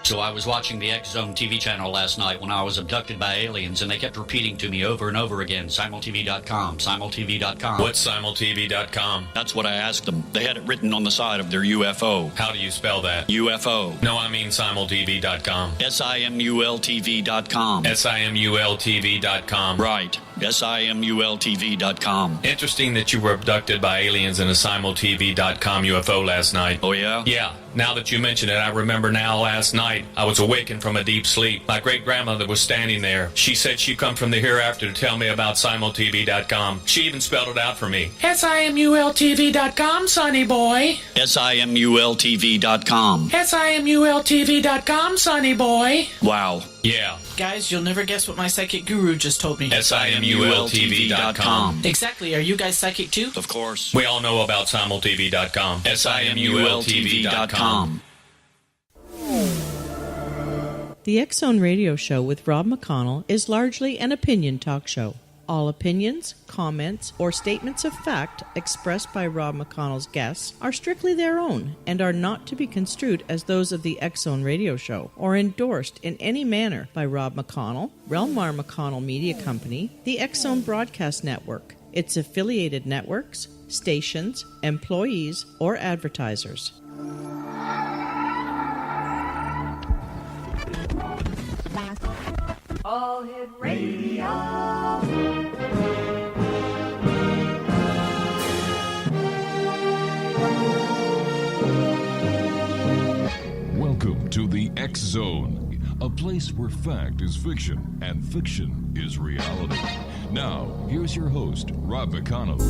So I was watching the X Zone TV channel last night when I was abducted by aliens, and they kept repeating to me over and over again, simultv.com, simultv.com. What's simultv.com? That's what I asked them. They had it written on the side of their UFO. How do you spell that? UFO. No, I mean simultv.com. simultv.com. simultv.com. Right. simultv.com. Interesting that you were abducted by aliens in a simultv.com UFO last night. Oh, yeah? Yeah. Now that you mention it, I remember now last night I was awakened from a deep sleep. My great-grandmother was standing there. She said she'd come from the hereafter to tell me about simultv.com. She even spelled it out for me. simultv.com, sonny boy. simultv.com. simultv.com, sonny boy. Wow. Yeah. Guys, you'll never guess what my psychic guru just told me. simultv.com. Exactly. Are you guys psychic too? Of course. We all know about simultv.com. simultv.com. The X Zone Radio Show with Rob McConnell is largely an opinion talk show. All opinions, comments, or statements of fact expressed by Rob McConnell's guests are strictly their own and are not to be construed as those of the X Zone Radio Show or endorsed in any manner by Rob McConnell, rel-mar McConnell Media Company, the X Zone Broadcast Network, its affiliated networks, stations, employees, or advertisers. All Hit Radio. Welcome to the X Zone, a place where fact is fiction and fiction is reality. Now, here's your host, Rob McConnell.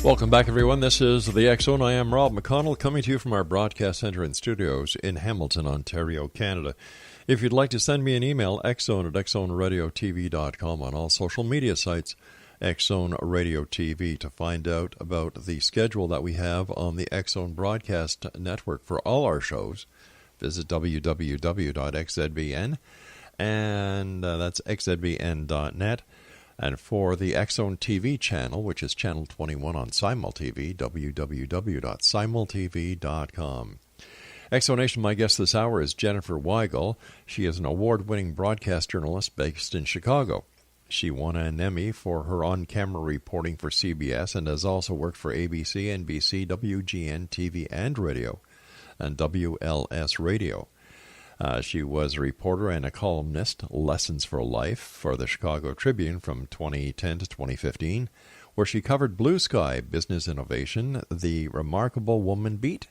Welcome back, everyone. This is the X Zone. I am Rob McConnell, coming to you from our broadcast center and studios in Hamilton, Ontario, Canada. If you'd like to send me an email, xzone@xzoneradiotv.com, on all social media sites, X-Zone Radio TV. To find out about the schedule that we have on the X-Zone Broadcast Network for all our shows, visit www.xzbn, and that's xzbn.net. And for the X-Zone TV channel, which is channel 21 on SimulTV, www.simultv.com. X-Zone Nation, my guest this hour is Jenniffer Weigel. She is an award-winning broadcast journalist based in Chicago. She won an Emmy for her on-camera reporting for CBS and has also worked for ABC, NBC, WGN TV and radio, and WLS Radio. She was a reporter and a columnist, Lessons for Life, for the Chicago Tribune from 2010 to 2015, where she covered blue sky, business innovation, the remarkable woman beat,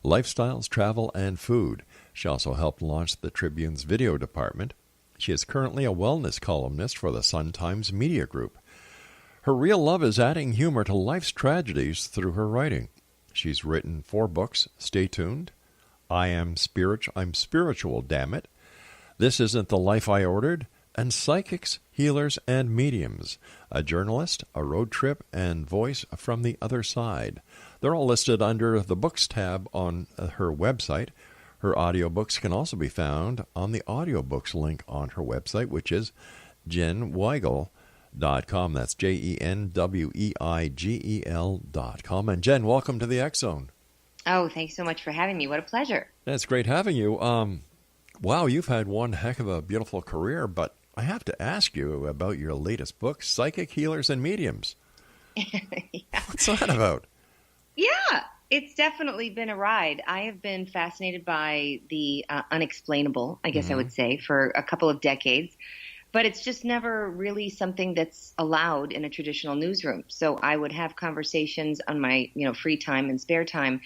lifestyles, travel, and food. She also helped launch the Tribune's video department. She is currently a wellness columnist for the Sun-Times Media Group. Her real love is adding humor to life's tragedies through her writing. She's written 4 books. Stay tuned. I'm spiritual, damn it. This Isn't the Life I Ordered, and Psychics, Healers, and Mediums, a journalist, a road trip, and voice from the other side. They're all listed under the Books tab on her website. Her audiobooks can also be found on the audiobooks link on her website, which is JenWeigel.com. That's JenWeigel.com. And Jen, welcome to the X-Zone. Oh, thanks so much for having me. What a pleasure. It's great having you. Wow, you've had one heck of a beautiful career, but I have to ask you about your latest book, Psychic, Healers, and Mediums. Yeah. What's that about? Yeah, it's definitely been a ride. I have been fascinated by the unexplainable, I guess I would say, for a couple of decades. But it's just never really something that's allowed in a traditional newsroom. So I would have conversations on my, free time and spare time.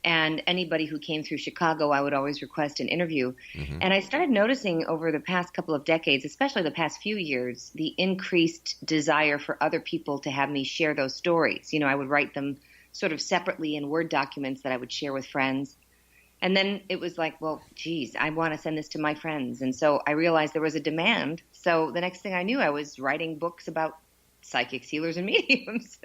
And anybody who came through Chicago, I would always request an interview. Mm-hmm. And I started noticing over the past couple of decades, especially the past few years, the increased desire for other people to have me share those stories. I would write them sort of separately in Word documents that I would share with friends. And then it was like, well, geez, I want to send this to my friends. And so I realized there was a demand So the next thing I knew, I was writing books about psychics, healers, and mediums.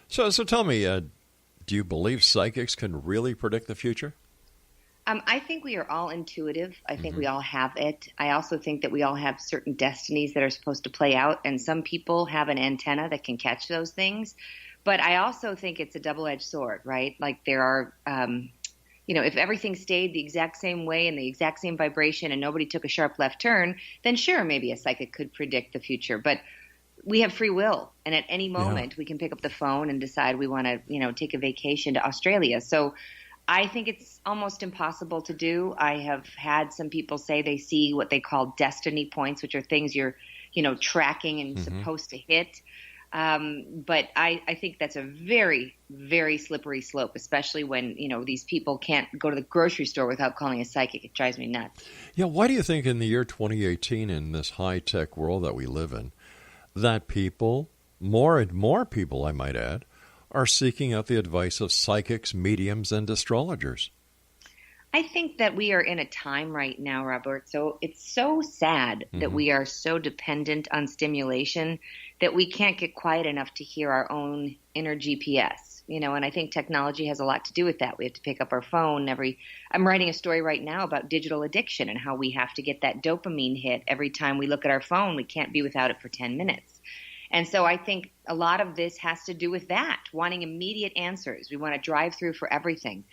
So tell me, do you believe psychics can really predict the future? I think we are all intuitive. I think we all have it. I also think that we all have certain destinies that are supposed to play out, and some people have an antenna that can catch those things. But I also think it's a double-edged sword, right? Like there are, if everything stayed the exact same way and the exact same vibration and nobody took a sharp left turn, then sure, maybe a psychic could predict the future. But we have free will, and at any moment we can pick up the phone and decide we want to, take a vacation to Australia. So I think it's almost impossible to do. I have had some people say they see what they call destiny points, which are things you're, tracking and supposed to hit. But I think that's a very, very slippery slope, especially when, these people can't go to the grocery store without calling a psychic. It drives me nuts. Yeah, why do you think in the year 2018, in this high-tech world that we live in, that people, more and more people, I might add, are seeking out the advice of psychics, mediums, and astrologers? I think that we are in a time right now, Robert. So it's so sad that we are so dependent on stimulation that we can't get quiet enough to hear our own inner GPS. And I think technology has a lot to do with that. We have to pick up our phone I'm writing a story right now about digital addiction and how we have to get that dopamine hit every time we look at our phone. We can't be without it for 10 minutes. And so I think a lot of this has to do with that, wanting immediate answers. We want to drive through for everything.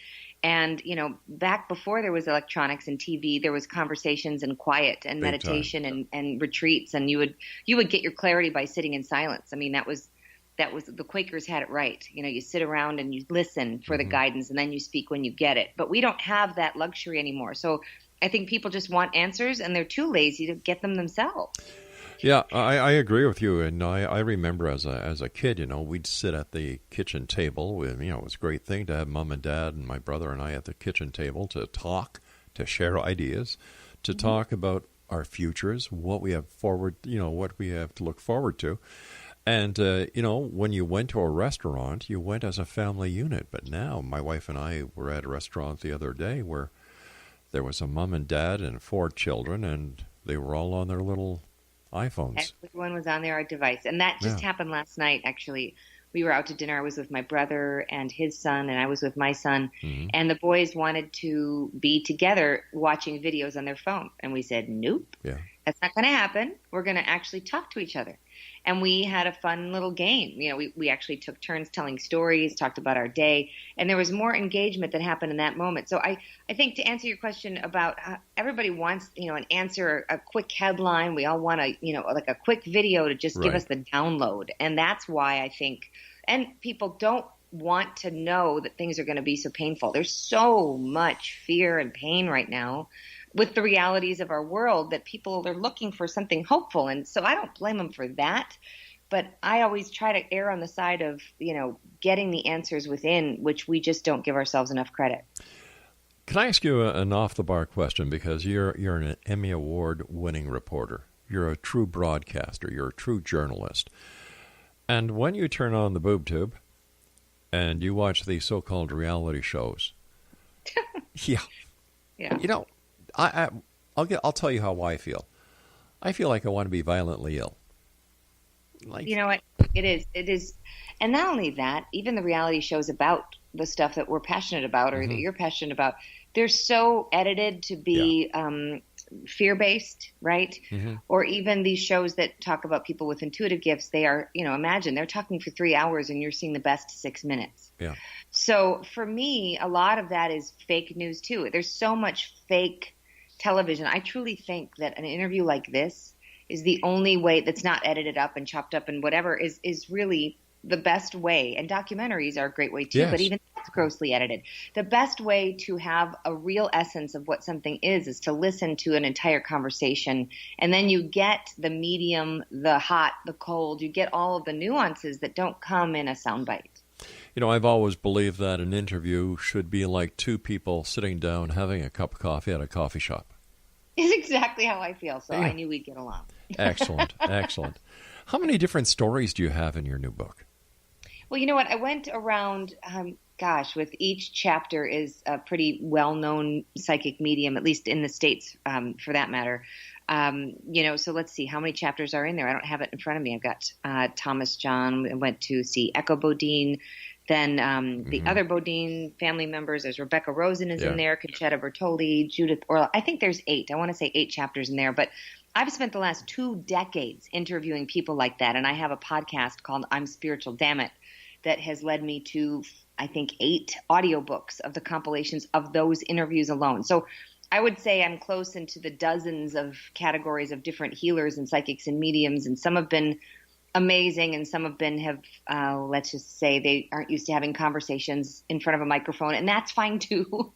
And, back before there was electronics and TV, there was conversations and quiet and Big meditation and retreats. And you would get your clarity by sitting in silence. I mean, that was the Quakers had it right. You sit around and you listen for the guidance and then you speak when you get it. But we don't have that luxury anymore. So I think people just want answers and they're too lazy to get them themselves. Yeah, I agree with you, and I remember as a kid, we'd sit at the kitchen table with, it was a great thing to have Mom and Dad and my brother and I at the kitchen table to talk, to share ideas, to talk about our futures, what we have what we have to look forward to. And, when you went to a restaurant, you went as a family unit. But now my wife and I were at a restaurant the other day where there was a mom and dad and 4 children, and they were all on their little iPhones. Everyone was on their device. And that just happened last night, actually. We were out to dinner. I was with my brother and his son, and I was with my son. And the boys wanted to be together watching videos on their phone. And we said, nope, that's not going to happen. We're going to actually talk to each other. And we had a fun little game. We actually took turns telling stories, talked about our day, and there was more engagement that happened in that moment. So I think to answer your question about everybody wants, an answer, a quick headline. We all want like a quick video to just give us the download. And that's why I think, and people don't want to know that things are going to be so painful. There's so much fear and pain right now with the realities of our world that people are looking for something hopeful. And so I don't blame them for that. But I always try to err on the side of, getting the answers within, which we just don't give ourselves enough credit. Can I ask you an off-the-bar question? Because you're an Emmy Award-winning reporter. You're a true broadcaster. You're a true journalist. And when you turn on the boob tube and you watch these so-called reality shows, I'll tell you how I feel. I feel like I want to be violently ill. You know what? It is. And not only that, even the reality shows about the stuff that we're passionate about or that you're passionate about, they're so edited to be fear-based, right? Or even these shows that talk about people with intuitive gifts, they are, imagine they're talking for 3 hours and you're seeing the best 6 minutes. Yeah. So for me, a lot of that is fake news too. There's so much fake television. I truly think that an interview like this is the only way that's not edited up and chopped up and whatever is really the best way. And documentaries are a great way too, but even that's grossly edited. The best way to have a real essence of what something is to listen to an entire conversation. And then you get the medium, the hot, the cold, you get all of the nuances that don't come in a soundbite. I've always believed that an interview should be like 2 people sitting down having a cup of coffee at a coffee shop. It's exactly how I feel, so I knew we'd get along. Excellent, excellent. How many different stories do you have in your new book? Well, you know what? I went around, with each chapter is a pretty well-known psychic medium, at least in the States, for that matter. So let's see how many chapters are in there. I don't have it in front of me. I've got Thomas John. I went to see Echo Bodine. Then the other Bodine family members, there's Rebecca Rosen is in there, Conchetta Bertoli, Judith Orla. I think there's 8. I want to say 8 chapters in there. But I've spent the last 2 decades interviewing people like that. And I have a podcast called I'm Spiritual, Damn It, that has led me to, I think, 8 audiobooks of the compilations of those interviews alone. So I would say I'm close into the dozens of categories of different healers and psychics and mediums. And some have been amazing, and some have let's just say they aren't used to having conversations in front of a microphone, and that's fine too.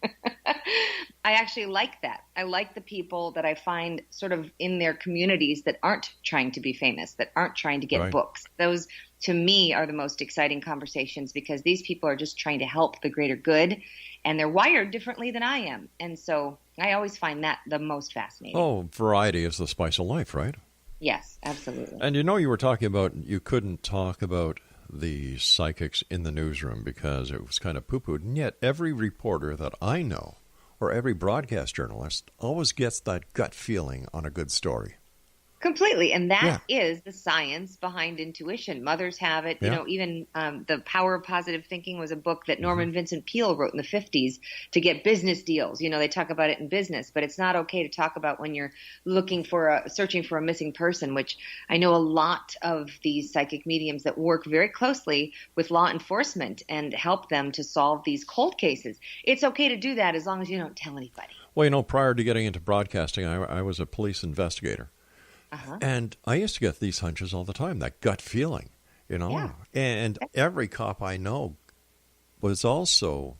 I actually like that. I like the people that I find sort of in their communities that aren't trying to be famous, that aren't trying to get books. Those, to me, are the most exciting conversations, because these people are just trying to help the greater good, and they're wired differently than I am. And so I always find that the most fascinating. Oh, variety is the spice of life, right? Yes, absolutely. And you were talking about you couldn't talk about the psychics in the newsroom because it was kind of poo-pooed. And yet every reporter that I know, or every broadcast journalist, always gets that gut feeling on a good story. Completely. And that is the science behind intuition. Mothers have it. You know, even The Power of Positive Thinking was a book that Norman Vincent Peale wrote in the 50s to get business deals. They talk about it in business, but it's not okay to talk about when you're searching for a missing person, which I know a lot of these psychic mediums that work very closely with law enforcement and help them to solve these cold cases. It's okay to do that as long as you don't tell anybody. Well, prior to getting into broadcasting, I was a police investigator. And I used to get these hunches all the time, that gut feeling, Yeah. And every cop I know was also,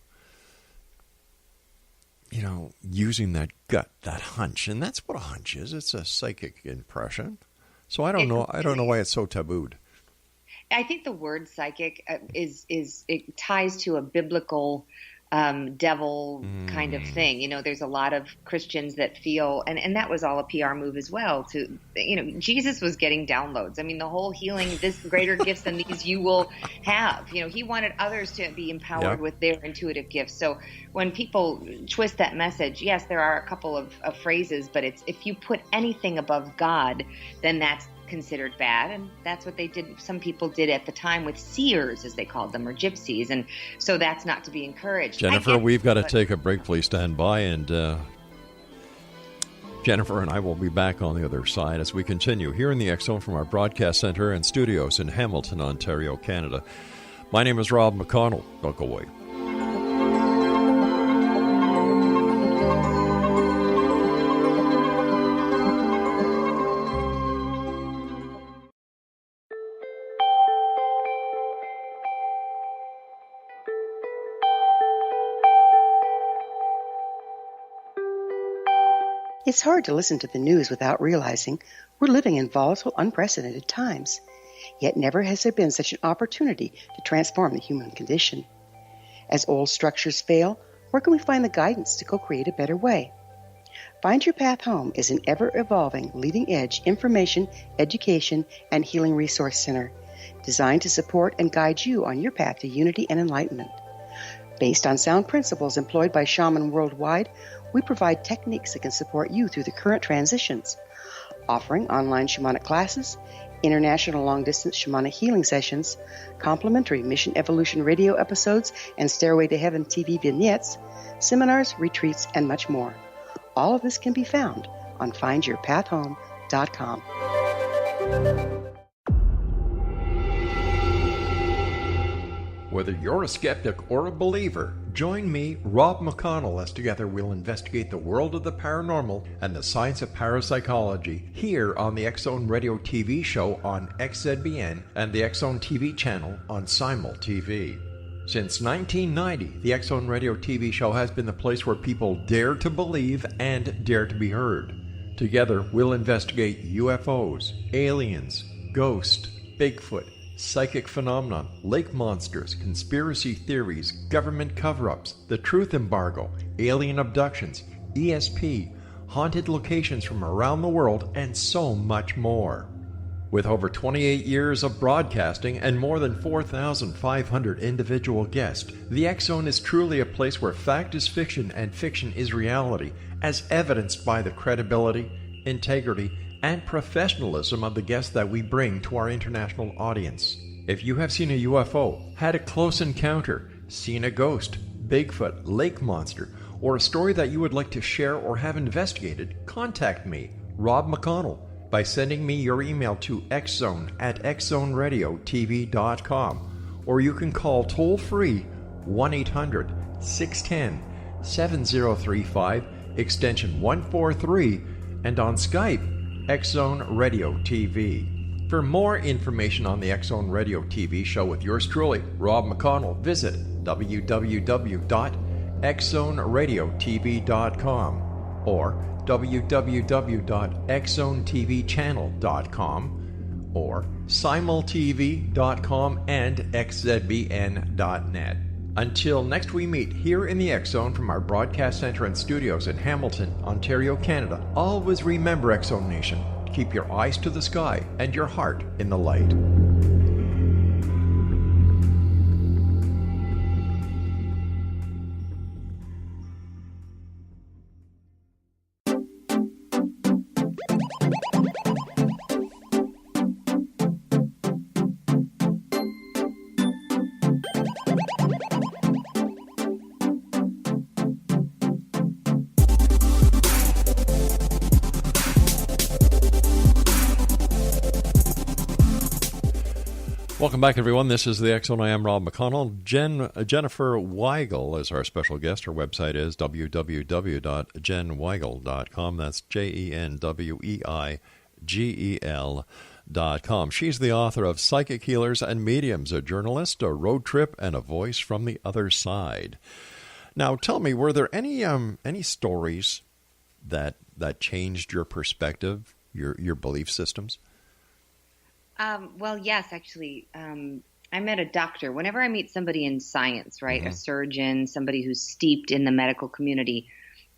using that gut, that hunch. And that's what a hunch is. It's a psychic impression. So I don't know why it's so tabooed. I think the word psychic it ties to a biblical devil kind of thing. There's a lot of Christians that feel, and that was all a PR move as well, Jesus was getting downloads. I mean, the whole healing, this greater gifts than these you will have. He wanted others to be empowered with their intuitive gifts. So when people twist that message, yes, there are a couple of phrases, but it's, if you put anything above God, then that's considered bad, and that's what they did. Some people did at the time with seers, as they called them, or gypsies, and so that's not to be encouraged. Jenniffer, we've got to take a break. Please stand by, and Jenniffer and I will be back on the other side as we continue here in the X Zone from our broadcast center and studios in Hamilton, Ontario, Canada. My name is Rob McConnell. Don't go away. It's hard to listen to the news without realizing we're living in volatile, unprecedented times. Yet never has there been such an opportunity to transform the human condition. As old structures fail, where can we find the guidance to co-create a better way? Find Your Path Home is an ever-evolving, leading-edge information, education, and healing resource center designed to support and guide you on your path to unity and enlightenment. Based on sound principles employed by shaman worldwide, we provide techniques that can support you through the current transitions, offering online shamanic classes, international long-distance shamanic healing sessions, complimentary Mission Evolution radio episodes and Stairway to Heaven TV vignettes, seminars, retreats, and much more. All of this can be found on findyourpathhome.com. Whether you're a skeptic or a believer, join me, Rob McConnell, as together we'll investigate the world of the paranormal and the science of parapsychology here on the X Zone Radio TV show on XZBN and the X Zone TV channel on Simul TV. Since 1990, the X Zone Radio TV show has been the place where people dare to believe and dare to be heard. Together, we'll investigate UFOs, aliens, ghosts, Bigfoot, psychic phenomenon, lake monsters, conspiracy theories, government cover-ups, the truth embargo, alien abductions, ESP, haunted locations from around the world, and so much more. With over 28 years of broadcasting and more than 4,500 individual guests, the X Zone is truly a place where fact is fiction and fiction is reality, as evidenced by the credibility, integrity, and professionalism of the guests that we bring to our international audience. If you have seen a UFO, had a close encounter, seen a ghost, Bigfoot, lake monster, or a story that you would like to share or have investigated, contact me, Rob McConnell, by sending me your email to xzone@xzoneradiotv.com, or you can call toll-free 1-800-610-7035, extension 143, and on Skype, X-Zone Radio TV. For more information on the X-Zone Radio TV show with yours truly, Rob McConnell, visit www.xzoneradiotv.com or www.xzonetvchannel.com or simultv.com and xzbn.net. Until next we meet here in the X-Zone from our broadcast center and studios in Hamilton, Ontario, Canada, always remember, X-Zone Nation, keep your eyes to the sky and your heart in the light. Welcome back, everyone. This is the X-Zone. I am Rob McConnell. Jenniffer Weigel is our special guest. Her website is www.jenweigel.com. That's JENWEIGEL.com. She's the author of Psychic Healers and Mediums, a journalist, a road trip, and a voice from the other side. Now, tell me, were there any stories that changed your perspective, your belief systems? Well, yes, actually. I met a doctor. Whenever I meet somebody in science, right, a surgeon, somebody who's steeped in the medical community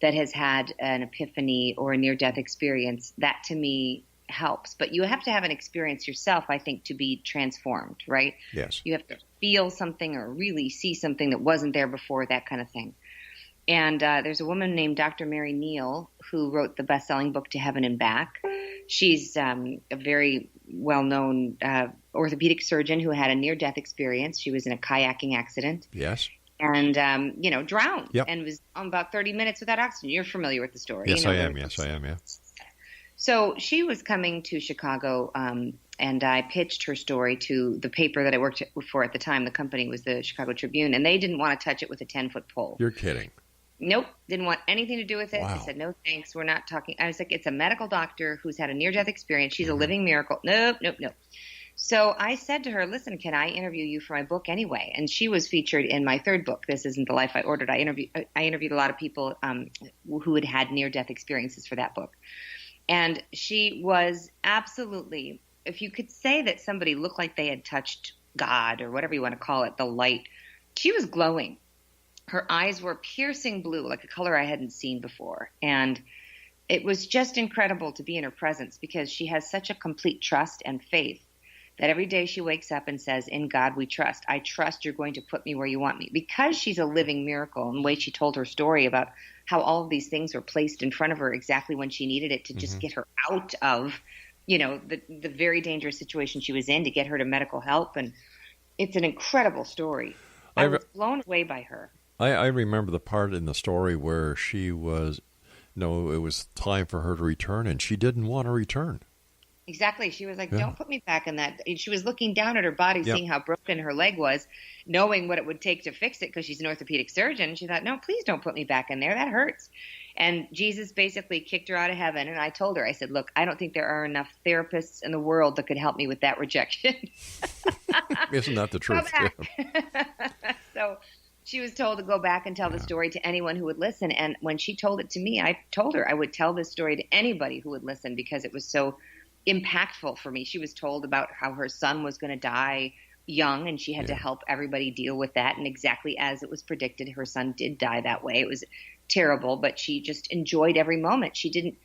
that has had an epiphany or a near-death experience, that to me helps. But you have to have an experience yourself, I think, to be transformed, right? Yes. You have to feel something or really see something that wasn't there before, that kind of thing. And there's a woman named Dr. Mary Neal who wrote the best-selling book To Heaven and Back. She's a very well-known orthopedic surgeon who had a near-death experience. She was in a kayaking accident. Yes. And, drowned. Yep. And was on about 30 minutes without oxygen. You're familiar with the story. Yes, you know, I am. Yes, I am, yeah. So she was coming to Chicago, and I pitched her story to the paper that I worked for at the time. The company was the Chicago Tribune, and they didn't want to touch it with a 10-foot pole. You're kidding. Nope, didn't want anything to do with it. Wow. I said, no thanks, we're not talking. I was like, it's a medical doctor who's had a near-death experience. She's a living miracle. Nope. So I said to her, listen, can I interview you for my book anyway? And she was featured in my third book, This Isn't the Life I Ordered. I interviewed a lot of people who had had near-death experiences for that book. And she was absolutely, if you could say that somebody looked like they had touched God or whatever you want to call it, the light, she was glowing. Her eyes were piercing blue, like a color I hadn't seen before. And it was just incredible to be in her presence because she has such a complete trust and faith that every day she wakes up and says, in God we trust. I trust you're going to put me where you want me. Because she's a living miracle, and the way she told her story about how all of these things were placed in front of her exactly when she needed it to just get her out of, the very dangerous situation she was in, to get her to medical help. And it's an incredible story. I was blown away by her. I remember the part in the story where she was, it was time for her to return, and she didn't want to return. Exactly. She was like, don't put me back in that. She was looking down at her body, seeing how broken her leg was, knowing what it would take to fix it because she's an orthopedic surgeon. She thought, no, please don't put me back in there. That hurts. And Jesus basically kicked her out of heaven. And I told her, I said, look, I don't think there are enough therapists in the world that could help me with that rejection. Isn't that the truth? So she was told to go back and tell the story to anyone who would listen. And when she told it to me, I told her I would tell this story to anybody who would listen because it was so impactful for me. She was told about how her son was going to die young, and she had to help everybody deal with that. And exactly as it was predicted, her son did die that way. It was terrible, but she just enjoyed every moment. She didn't,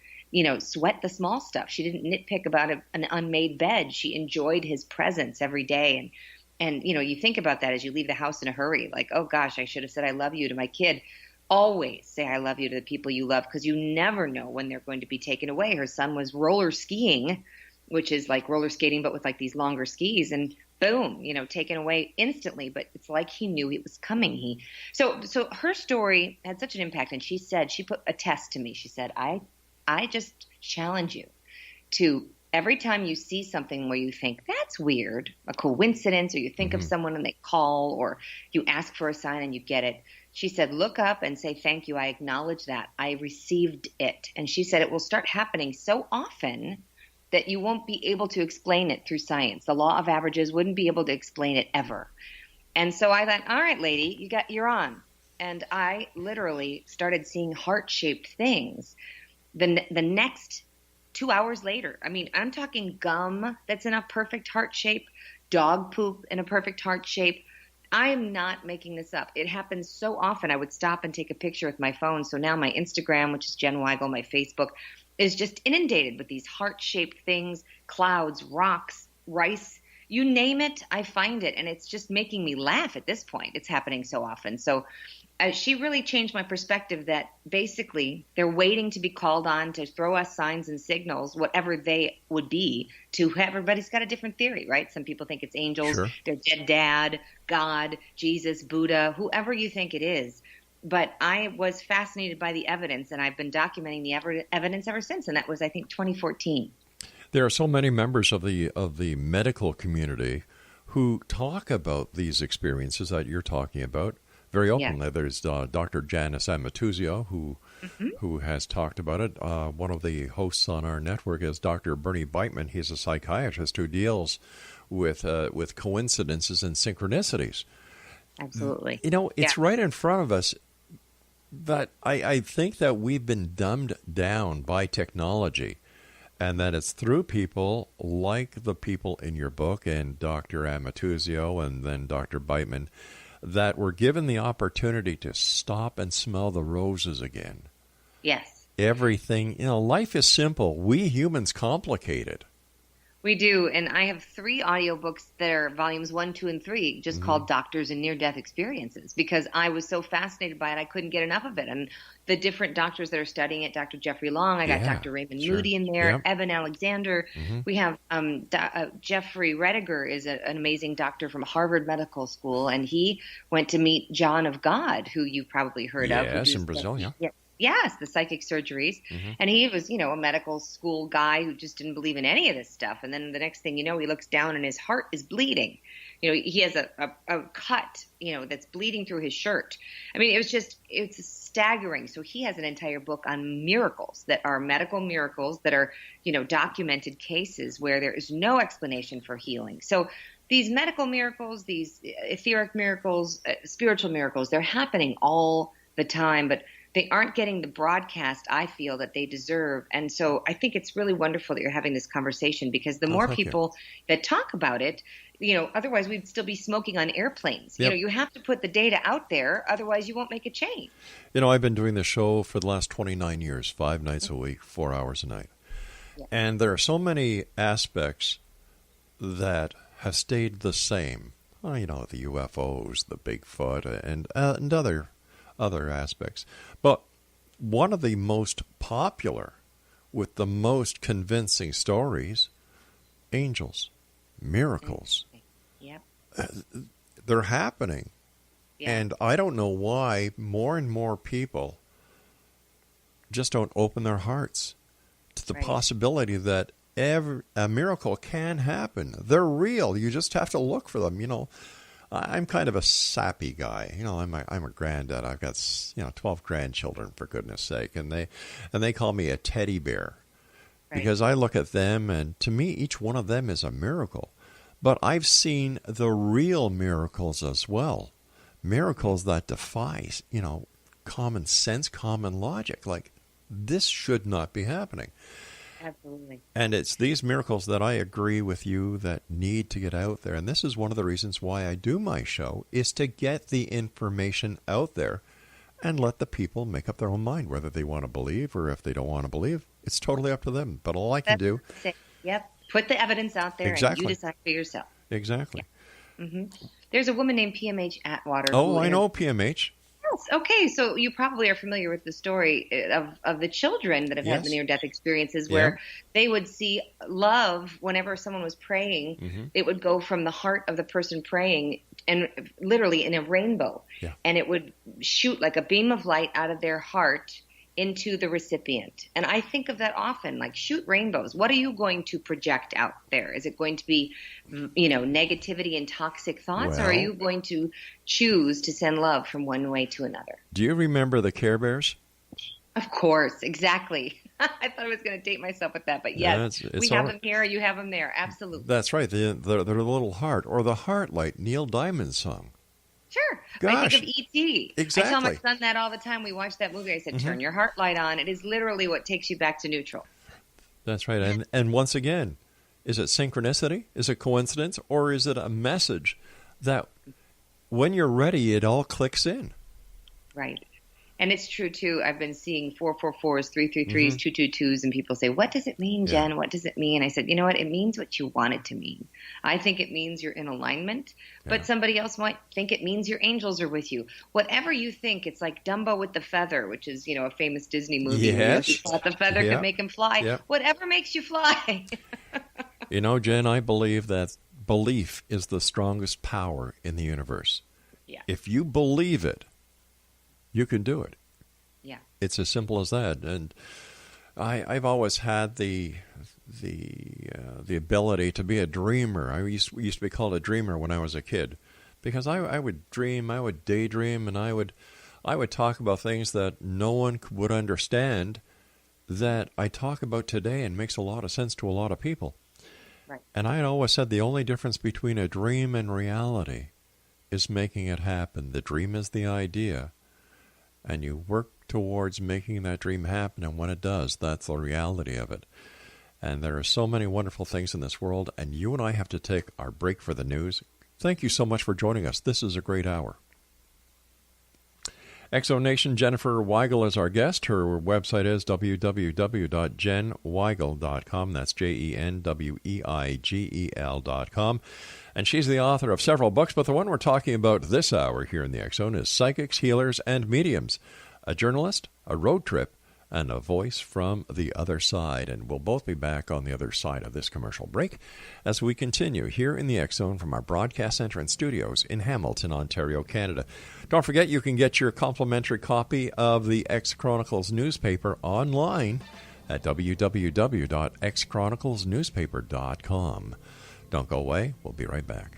sweat the small stuff. She didn't nitpick about an unmade bed. She enjoyed his presence every day. And you think about that as you leave the house in a hurry, like, oh gosh, I should have said I love you to my kid. always say I love you to the people you love, because you never know when they're going to be taken away. Her son was roller skiing, which is like roller skating, but with like these longer skis, and boom, taken away instantly. But it's like he knew it was coming. So her story had such an impact. And she said, she put a test to me. She said, I just challenge you to, every time you see something where you think that's weird, a coincidence, or you think of someone and they call, or you ask for a sign and you get it, she said, look up and say, thank you. I acknowledge that. I received it. And she said it will start happening so often that you won't be able to explain it through science. The law of averages wouldn't be able to explain it ever. And so I thought, all right, lady, you're on. And I literally started seeing heart-shaped things. The next 2 hours later, I mean, I'm talking gum that's in a perfect heart shape, dog poop in a perfect heart shape. I am not making this up. It happens so often. I would stop and take a picture with my phone. So now my Instagram, which is Jen Weigel, my Facebook, is just inundated with these heart-shaped things, clouds, rocks, rice, you name it, I find it. And it's just making me laugh at this point. It's happening so often. So she really changed my perspective that basically they're waiting to be called on to throw us signs and signals, whatever they would be, to everybody's got a different theory, right? Some people think it's angels, their dead dad, God, Jesus, Buddha, whoever you think it is. But I was fascinated by the evidence, and I've been documenting the evidence ever since, and that was, I think, 2014. There are so many members of the medical community who talk about these experiences that you're talking about very openly. Yeah. There's Dr. Janice Amatuzio, who has talked about it. One of the hosts on our network is Dr. Bernie Beitman. He's a psychiatrist who deals with coincidences and synchronicities. Absolutely. It's right in front of us, but I think that we've been dumbed down by technology, and that it's through people like the people in your book and Dr. Amatuzio and then Dr. Beitman that we're given the opportunity to stop and smell the roses again. Yes. Everything, life is simple. We humans complicate it. We do, and I have 3 audiobooks that are volumes 1, 2, and 3, just called Doctors and Near-Death Experiences, because I was so fascinated by it, I couldn't get enough of it. And the different doctors that are studying it, Dr. Jeffrey Long, I got Dr. Raymond Moody in there, Evan Alexander. We have Jeffrey Rediger is an amazing doctor from Harvard Medical School, and he went to meet John of God, who you've probably heard of. Yes, in Brazil, Yes, the psychic surgeries. And he was, a medical school guy who just didn't believe in any of this stuff. And then the next thing you know, he looks down and his heart is bleeding. He has a cut, that's bleeding through his shirt. I mean, it's staggering. So he has an entire book on miracles that are medical miracles that are, documented cases where there is no explanation for healing. So these medical miracles, these etheric miracles, spiritual miracles, they're happening all the time. But they aren't getting the broadcast, I feel, that they deserve. And so I think it's really wonderful that you're having this conversation, because the more people that talk about it, otherwise we'd still be smoking on airplanes. Yep. You have to put the data out there, otherwise you won't make a change. I've been doing this show for the last 29 years, 5 nights a week, 4 hours a night. Yep. And there are so many aspects that have stayed the same. The UFOs, the Bigfoot, and other aspects. But one of the most popular, with the most convincing stories, angels, miracles. Yep. They're happening. Yep. And I don't know why more and more people just don't open their hearts to the possibility that a miracle can happen. They're real. You just have to look for them, I'm kind of a sappy guy. I'm a granddad. I've got 12 grandchildren, for goodness sake, and they call me a teddy bear because I look at them, and to me each one of them is a miracle. But I've seen the real miracles as well, miracles that defy common sense, common logic. Like, this should not be happening. Absolutely. And it's these miracles that I agree with you that need to get out there. And this is one of the reasons why I do my show, is to get the information out there and let the people make up their own mind, whether they want to believe or if they don't want to believe. It's totally up to them. But all I can do... Yep. Put the evidence out there and you decide for yourself. Exactly. Yeah. There's a woman named PMH Atwater. Oh, I know PMH. Okay, so you probably are familiar with the story of the children that have had the near-death experiences where they would see love whenever someone was praying. Mm-hmm. It would go from the heart of the person praying and literally in a rainbow. Yeah. And it would shoot like a beam of light out of their heart into the recipient. And I think of that often, like shoot rainbows. What are you going to project out there? Is it going to be, negativity and toxic thoughts, or are you going to choose to send love from one way to another? Do you remember the Care Bears? Of course, exactly. I thought I was going to date myself with that, but yes, we have them here, you have them there, absolutely. That's right, their little heart, or the Heart Light, Neil Diamond's song. Sure. Gosh. I think of E.T. Exactly. I tell my son that all the time. We watch that movie. I said, turn your heart light on. It is literally what takes you back to neutral. That's right. And once again, is it synchronicity? Is it coincidence? Or is it a message that when you're ready, it all clicks in? Right. And it's true, too. I've been seeing 444s, 333s, 222s, and people say, what does it mean, Jen? Yeah. What does it mean? I said, you know what? It means what you want it to mean. I think it means you're in alignment, but somebody else might think it means your angels are with you. Whatever you think, it's like Dumbo with the feather, which is, a famous Disney movie. Yes. He thought the feather could make him fly. Yep. Whatever makes you fly. Jen, I believe that belief is the strongest power in the universe. Yeah. If you believe it, you can do it. Yeah. It's as simple as that. And I've always had the ability to be a dreamer. I used to be called a dreamer when I was a kid, because I would dream, I would daydream, and I would talk about things that no one would understand that I talk about today and makes a lot of sense to a lot of people. Right. And I had always said the only difference between a dream and reality is making it happen. The dream is the idea, and you work towards making that dream happen, and when it does, that's the reality of it. And there are so many wonderful things in this world, and you and I have to take our break for the news. Thank you so much for joining us. This is a great hour. Exo Nation, Jenniffer Weigel is our guest. Her website is www.jenweigel.com. That's JenWeigel.com. And she's the author of several books, but the one we're talking about this hour here in the X Zone is Psychics, Healers, and Mediums. A journalist, a road trip, and a voice from the other side. And we'll both be back on the other side of this commercial break as we continue here in the X Zone from our broadcast center and studios in Hamilton, Ontario, Canada. Don't forget, you can get your complimentary copy of the X Chronicles newspaper online at www.xchroniclesnewspaper.com. Don't go away. We'll be right back.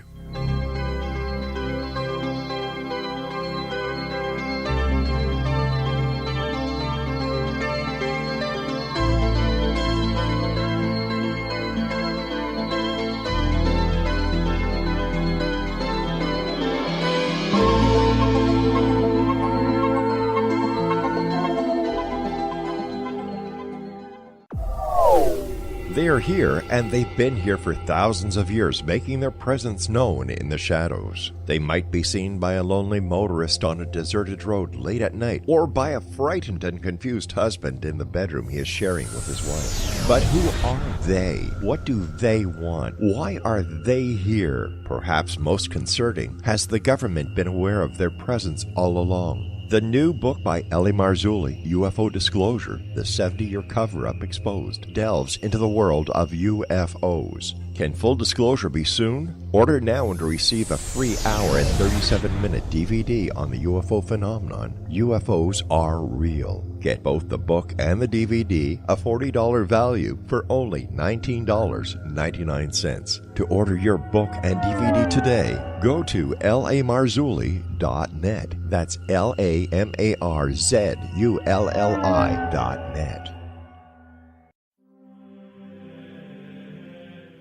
They are here, and they've been here for thousands of years, making their presence known in the shadows. They might be seen by a lonely motorist on a deserted road late at night, or by a frightened and confused husband in the bedroom he is sharing with his wife. But who are they? What do they want? Why are they here? Perhaps most concerning, has the government been aware of their presence all along? The new book by Ellie Marzulli, UFO Disclosure, the 70-year cover-up exposed, delves into the world of UFOs. Can full disclosure be soon? Order now and receive a free hour and 37-minute DVD on the UFO phenomenon. UFOs are real. Get both the book and the DVD, a $40 value, for only $19.99. To order your book and DVD today, go to lamarzulli.net. That's LAMARZULLI.net.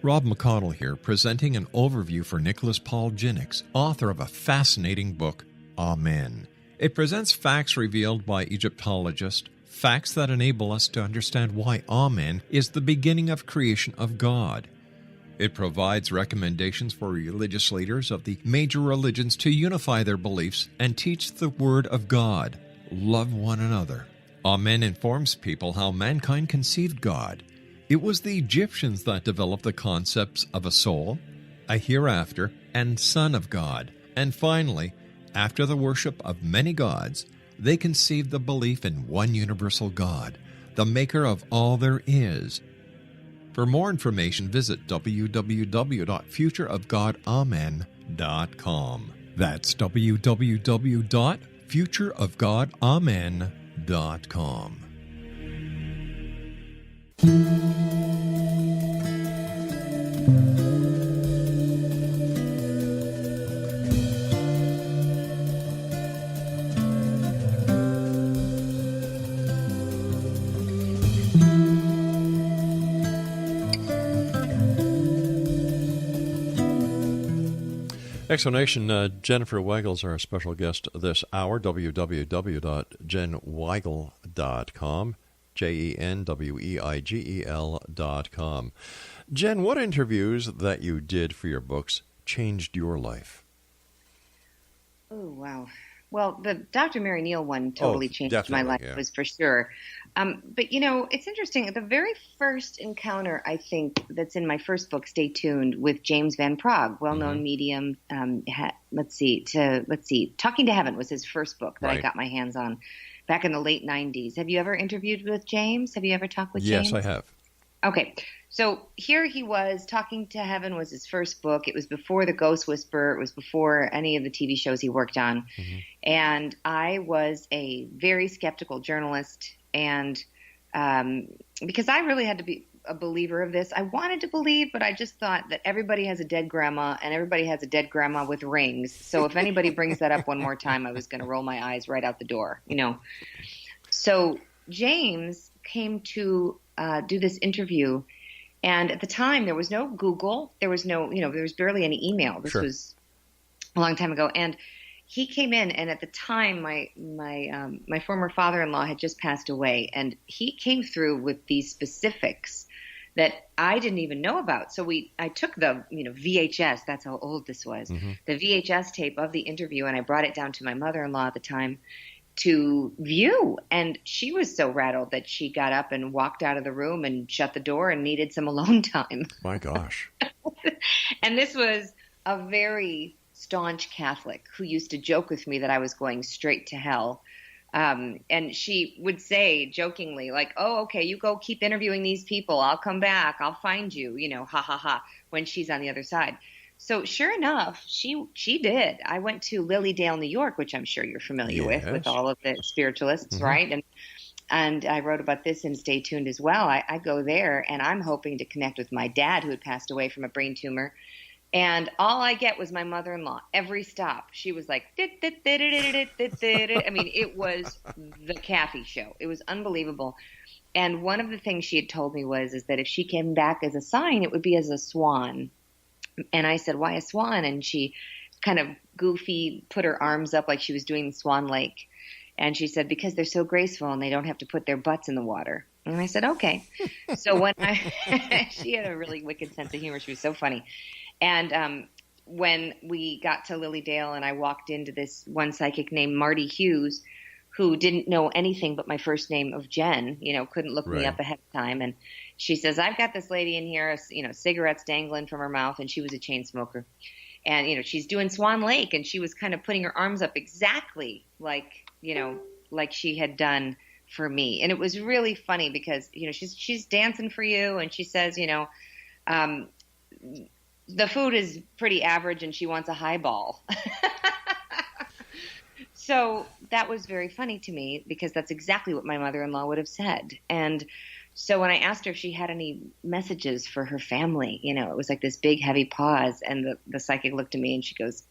Rob McConnell here, presenting an overview for Nicholas Paul Jennings, author of a fascinating book, Amen. It presents facts revealed by Egyptologists, facts that enable us to understand why Amen is the beginning of creation of God. It provides recommendations for religious leaders of the major religions to unify their beliefs and teach the Word of God. Love one another. Amen informs people how mankind conceived God. It was the Egyptians that developed the concepts of a soul, a hereafter, and Son of God. And finally, after the worship of many gods, they conceived the belief in one universal God, the maker of all there is. For more information, visit www.futureofgodamen.com. That's www.futureofgodamen.com. Explanation, Jenniffer Weigel is our special guest this hour, www.jenweigel.com, JenWeigel.com. Jen, what interviews that you did for your books changed your life? Oh, wow. Well, the Dr. Mary Neal one totally changed my life, was for sure. But, you know, it's interesting. The very first encounter, I think, that's in my first book, Stay Tuned, with James Van Praagh, well-known medium. Talking to Heaven was his first book that I got my hands on back in the late 90s. Have you ever interviewed with James? Have you ever talked with James? Yes, I have. Okay. So here he was. Talking to Heaven was his first book. It was before The Ghost Whisperer. It was before any of the TV shows he worked on. And I was a very skeptical journalist. And because I really had to be a believer of this, I wanted to believe, but I just thought that everybody has a dead grandma and everybody has a dead grandma with rings. So if anybody brings that up one more time, I was going to roll my eyes right out the door, you know. So James came to do this interview. And at the time, there was no Google. There was no, there was barely any email. This was a long time ago. And he came in, and at the time, my former father-in-law had just passed away, and he came through with these specifics that I didn't even know about. So I took the, VHS. That's how old this was. The VHS tape of the interview, and I brought it down to my mother-in-law at the time to view. And she was so rattled that she got up and walked out of the room and shut the door and needed some alone time. My gosh. And this was a very staunch Catholic who used to joke with me that I was going straight to hell. And she would say jokingly, like, oh, okay, you go keep interviewing these people. I'll come back. I'll find you, ha, ha, ha, when she's on the other side. So sure enough, she did. I went to Lilydale, New York, which I'm sure you're familiar with all of the spiritualists, right? And I wrote about this in Stay Tuned as well. I go there, and I'm hoping to connect with my dad, who had passed away from a brain tumor. And all I get was my mother-in-law. Every stop, she was like, I mean, it was the Kathy show. It was unbelievable. And one of the things she had told me is that if she came back as a sign, it would be as a swan. And I said, why a swan? And she kind of goofy put her arms up like she was doing Swan Lake. And she said, because they're so graceful and they don't have to put their butts in the water. And I said, okay. So when she had a really wicked sense of humor. She was so funny. And when we got to Lilydale and I walked into this one psychic named Marty Hughes, who didn't know anything but my first name of Jen, couldn't look me up ahead of time. And she says, I've got this lady in here, cigarettes dangling from her mouth, and she was a chain smoker. And, she's doing Swan Lake, and she was kind of putting her arms up exactly like she had done for me. And it was really funny because, she's dancing for you, and she says, the food is pretty average, and she wants a highball. So that was very funny to me because that's exactly what my mother-in-law would have said. And so when I asked her if she had any messages for her family, it was like this big, heavy pause. And the psychic looked at me and she goes,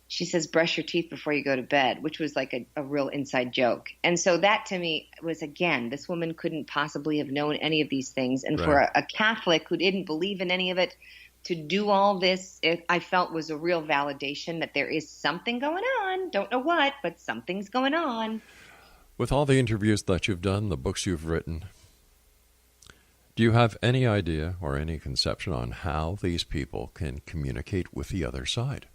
she says, brush your teeth before you go to bed, which was like a real inside joke. And so that to me was, again, this woman couldn't possibly have known any of these things. And for a Catholic who didn't believe in any of it, to do all this, I felt was a real validation that there is something going on. Don't know what, but something's going on. With all the interviews that you've done, the books you've written, do you have any idea or any conception on how these people can communicate with the other side?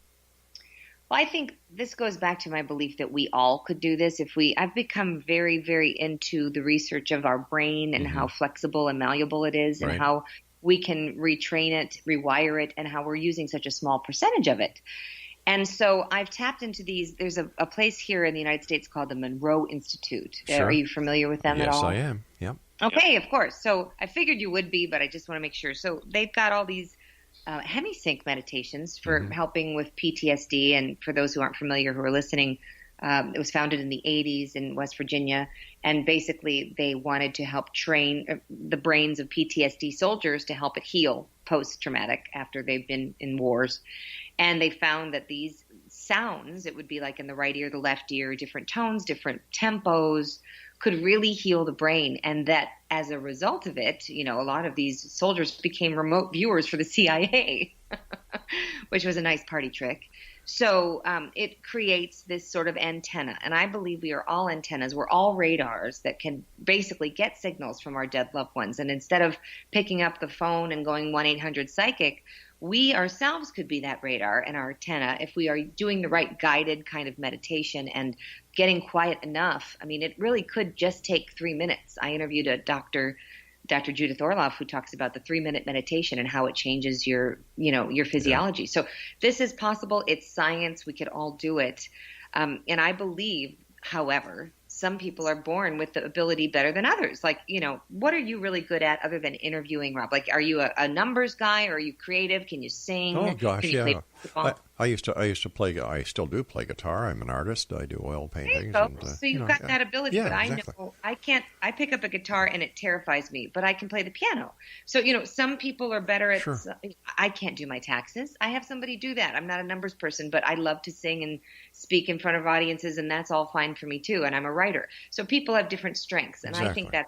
Well, I think this goes back to my belief that we all could do this. I've become very, very into the research of our brain and how flexible and malleable it is and how we can retrain it, rewire it, and how we're using such a small percentage of it. And so I've tapped into these. There's a place here in the United States called the Monroe Institute. Sure. Are you familiar with them at all? Yes, I am. Yep. Okay, of course. So I figured you would be, but I just want to make sure. So they've got all these hemisync meditations for helping with PTSD. And for those who aren't familiar who are listening, it was founded in the 80s in West Virginia. And basically they wanted to help train the brains of PTSD soldiers to help it heal post-traumatic after they've been in wars. And they found that these sounds, it would be like in the right ear, the left ear, different tones, different tempos, could really heal the brain. And that as a result of it, a lot of these soldiers became remote viewers for the CIA, which was a nice party trick. So it creates this sort of antenna. And I believe we are all antennas. We're all radars that can basically get signals from our dead loved ones. And instead of picking up the phone and going 1-800-PSYCHIC, we ourselves could be that radar and our antenna if we are doing the right guided kind of meditation and getting quiet enough. I mean, it really could just take 3 minutes. I interviewed a Dr. Judith Orloff, who talks about the 3-minute meditation and how it changes your physiology. Yeah. So this is possible. It's science. We could all do it. And I believe, however, some people are born with the ability better than others. Like, what are you really good at other than interviewing, Rob? Like, are you a numbers guy? Or are you creative? Can you sing? Oh gosh, Can you yeah. play basketball? I used to play. I still do play guitar. I'm an artist. I do oil paintings. And, so you've got that ability. Yeah, but exactly. I know I can't. I pick up a guitar and it terrifies me, but I can play the piano. So some people are better at. Sure. I can't do my taxes. I have somebody do that. I'm not a numbers person, but I love to sing and speak in front of audiences, and that's all fine for me too. And I'm a writer. So people have different strengths, and Exactly. I think that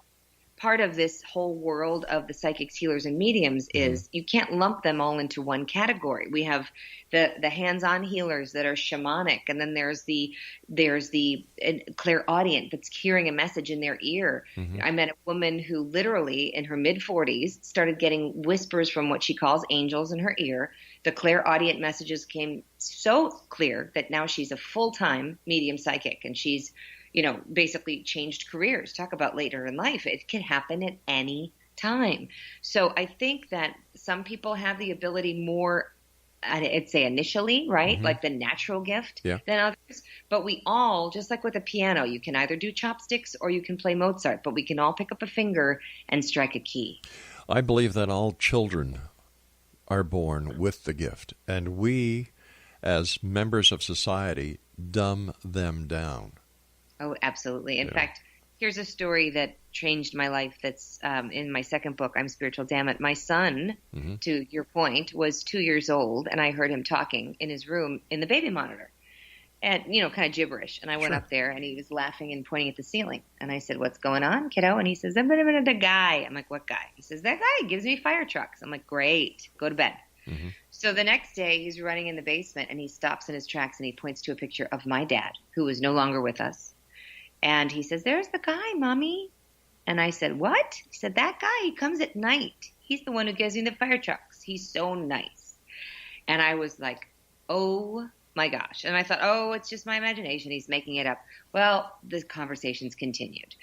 part of this whole world of the psychics, healers, and mediums is you can't lump them all into one category. We have the hands-on healers that are shamanic, and then there's the clairaudient that's hearing a message in their ear. I met a woman who literally in her mid-40s started getting whispers from what she calls angels in her ear. The clairaudient messages came so clear that now she's a full-time medium psychic, and she's basically changed careers. Talk about later in life. It can happen at any time. So I think that some people have the ability more, I'd say initially, right? Like the natural gift than others. But we all, just like with a piano, you can either do chopsticks or you can play Mozart, but we can all pick up a finger and strike a key. I believe that all children are born with the gift, and we, as members of society, dumb them down. Oh, absolutely. In fact, here's a story that changed my life that's in my second book, I'm Spiritual Damn It. My son, to your point, was 2 years old, and I heard him talking in his room in the baby monitor. And, kind of gibberish. And I went up there, and he was laughing and pointing at the ceiling. And I said, "What's going on, kiddo?" And he says, "The guy." I'm like, "What guy?" He says, "That guy gives me fire trucks." I'm like, "Great. Go to bed." So the next day, he's running in the basement, and he stops in his tracks, and he points to a picture of my dad, who is no longer with us. And he says, "There's the guy, Mommy." And I said, "What?" He said, "That guy, he comes at night. He's the one who gives me the fire trucks. He's so nice." And I was like, oh my gosh. And I thought, oh, it's just my imagination. He's making it up. Well, the conversations continued.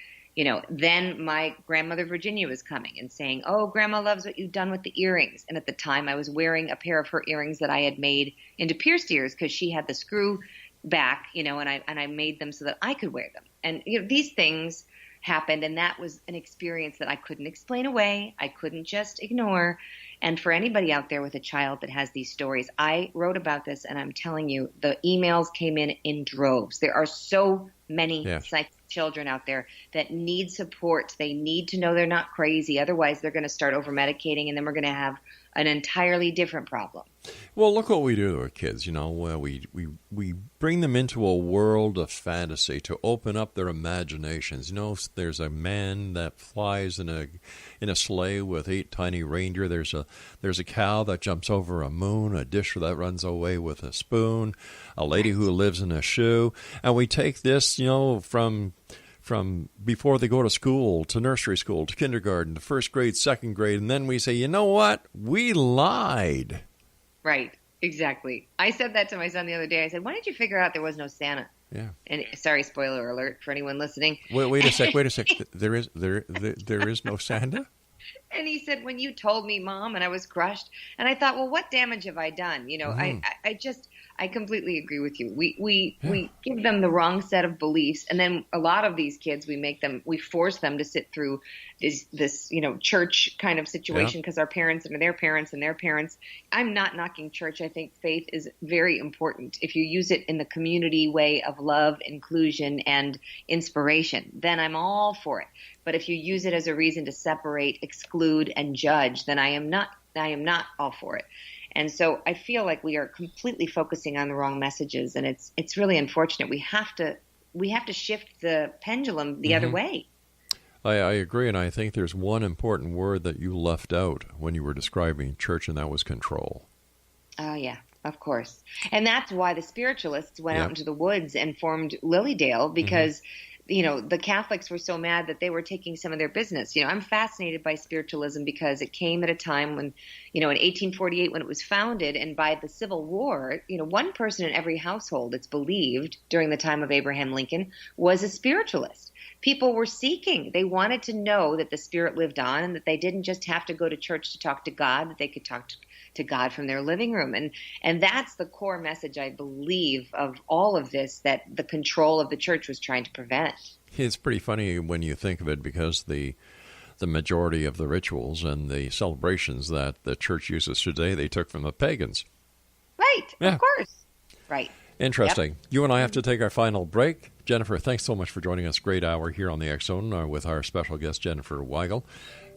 Then my grandmother Virginia was coming and saying, "Oh, Grandma loves what you've done with the earrings." And at the time I was wearing a pair of her earrings that I had made into pierced ears because she had the screw back, and I made them so that I could wear them. And these things happened, and that was an experience that I couldn't explain away. I couldn't just ignore. And for anybody out there with a child that has these stories, I wrote about this, and I'm telling you, the emails came in droves. There are so many psychic children out there that need support. They need to know they're not crazy. Otherwise, they're going to start over-medicating, and then we're going to have an entirely different problem. Well, look what we do to our kids. We bring them into a world of fantasy to open up their imaginations. There's a man that flies in a sleigh with 8 tiny reindeer. There's a cow that jumps over a moon, a dish that runs away with a spoon, a lady who lives in a shoe, and we take this, from before they go to school, to nursery school, to kindergarten, to first grade, second grade, and then we say, you know what? We lied. Right, exactly. I said that to my son the other day. I said, "Why did you figure out there was no Santa?" Yeah. And sorry, spoiler alert for anyone listening. Wait a sec. There is no Santa? And he said, when you told me, Mom, and I was crushed. And I thought, well, what damage have I done? You know, I completely agree with you. We give them the wrong set of beliefs. And then a lot of these kids, we force them to sit through this church kind of situation because our parents and their parents and their parents. I'm not knocking church. I think faith is very important. If you use it in the community way of love, inclusion, and inspiration, then I'm all for it. But if you use it as a reason to separate, exclude, and judge, then I am not all for it. And so I feel like we are completely focusing on the wrong messages, and it's really unfortunate. We have to shift the pendulum the other way. I agree, and I think there's one important word that you left out when you were describing church, and that was control. Oh, yeah, of course. And that's why the spiritualists went out into the woods and formed Lilydale, because the Catholics were so mad that they were taking some of their business. I'm fascinated by spiritualism because it came at a time when, in 1848, when it was founded, and by the Civil War, one person in every household, it's believed, during the time of Abraham Lincoln, was a spiritualist. People were seeking. They wanted to know that the spirit lived on and that they didn't just have to go to church to talk to God, that they could talk to God from their living room. And that's the core message, I believe, of all of this, that the control of the church was trying to prevent. It's pretty funny when you think of it, because the majority of the rituals and the celebrations that the church uses today, they took from the pagans. Right, of course. Right. Interesting. Yep. You and I have to take our final break. Jenniffer, thanks so much for joining us. Great hour here on the X Zone with our special guest, Jenniffer Weigel.